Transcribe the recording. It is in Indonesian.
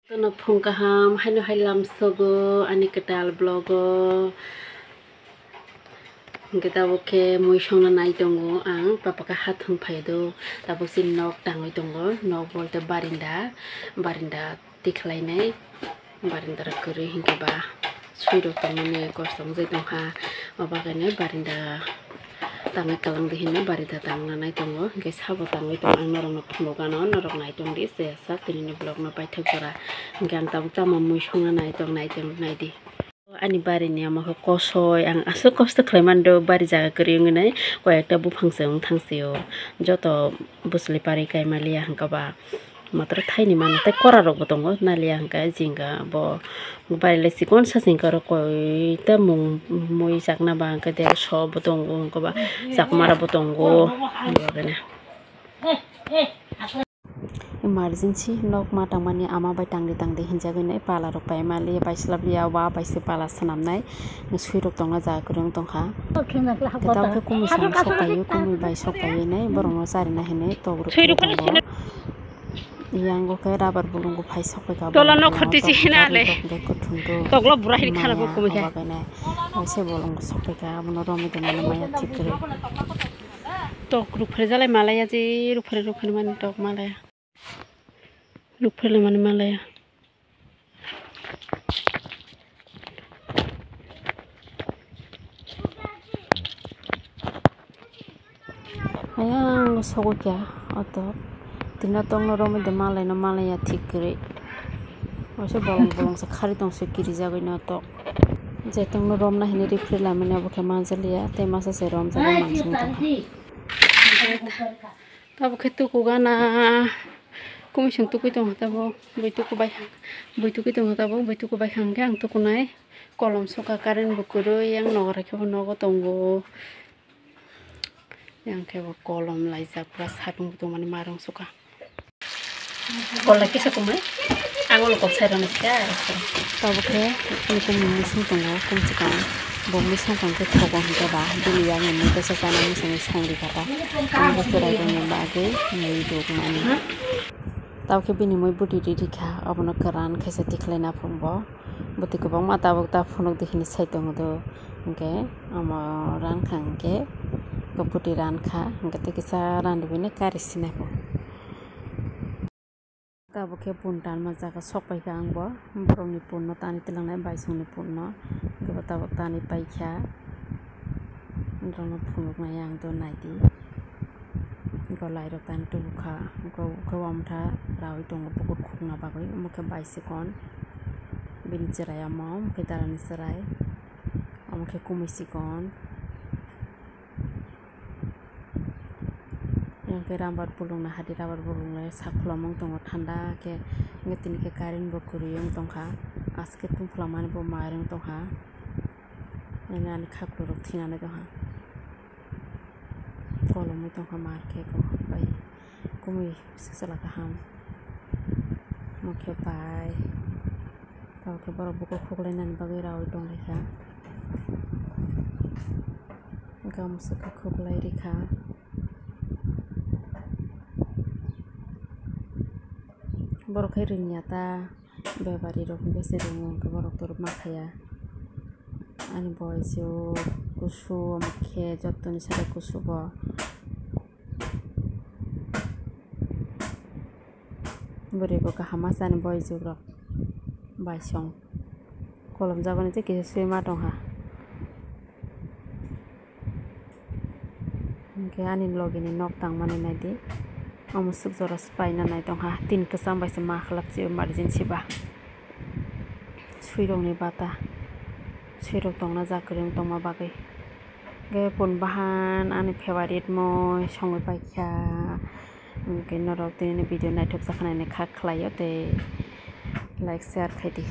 Tono phung kaham haino hailam sogo ani ketal blogo kita boke moi songna nai tongo ang papa ka hathung phaido tabo si nok tangoi tongo nok bolte barinda tikhlai nai barinda rakuri hingke ba suiro tongo ne kosong jai tongha mabagane barinda tangai kalang dihine barinda tangna nai tongo hingke sabo tangoi tong ang norong no phumogano norok nai tong di se sa tinini blog no paithak jora hingke ang tabo tamo moi songna nai tong di ani bari ni amako kosoi ang aso kosto khlaimando bari jaga koriung nai koyekta bufang seung thangseo joto busli pari kaimalia hangkaba matra thaini mane tai kora rok botongo nalia hangka jinga bo bari le sikon sa singka ro koi ta mung moi jakna ba hangka de so botongo hangkaba jakmara botongo bogene emergency nok matang mani ama bai tangde hinjagoi pala rok pai mali baislabia wa baise pala sanamnai suirok tongna ja kurung tongha ketau ke kumi sang sopayu kumi bai sopayu nai borong sari na hene togro yang go ke rabar bulung go phai sopai ka tola no khoti chi hinale toglo burahi khala bo kumi ka se bolong sopai ka mono romi de mane maya thikre tok rupre jalai malaya ji rupre mane tok malaya rupre mane malaya ayang sogo kya oto tina tong no romi de malaya thikre ose bolong sa khari tong se kiri jagoi na to je tong no rom na hini rupre lamane aboke manjalia te masa se rom jaga mansung tabo khetu kugana komisung tukui tong tabo boituku bai hangke ang tukunai kolom soka karen bukuru yang nogara ke nogo tongo yang ke kolom laisa pura sapung tu mani marong soka kola kisa kumai angol kok sairo naska tabo ke misung tongo kumchikang bo misung kangke thogo hingke ba dulia ngene desa sana misung songri kata ang bosorai dong bage nei dog mani tau ke bini moi budi dikha abono karan khaisa tikhlaina phumbo buti kubang mata bokta phunok dihini saitong do hingke amo ran khangke ko buti ran kha hingke te kisa ran dibine kari sinako tabo ke puntan ma jaga sokpai ka angbo borongni punno tani tilangnai baisungni punno ke tabo tani paikha ndrono phunok na yang do naidi golai rok tan tu kha ko amtha rawi tong bukur khungna bagoi muke baisikon bin cherai amom ke tarani serai amke kumisikon yang ke rambar pulung na hadi rambar pulung le sakhlamong tong thanda ke ngetin ke karin bokuriyong tongkha aske tum phlamani bo mairong tongha nani khaklo rok thinane tongha kolom itu kamar ke ko bai kumi sesala kaham mokhe bai tau ke boro buko khoglainan bagai rawi tong lekha gam saka khoglai rekha boro khai rinyata bebari rok bese rungo ke boro tor makhaya ani boiso kusu mokhe jottoni sare kusu bo boribo kahama sani boiso rok baisong kolom jagoni je kisa suima tongha hingke ani logini nok tangmani naidi amo sukjora spaina nai tongha tin kesam baisa ma khlapchi emergency ba suirokni bata suirok tongna jakrung tongma bagai ge pun bahan ani favorite moi songoi paikha hingke norok tini video naithok jakhanai kha khlaio te like share khaidi।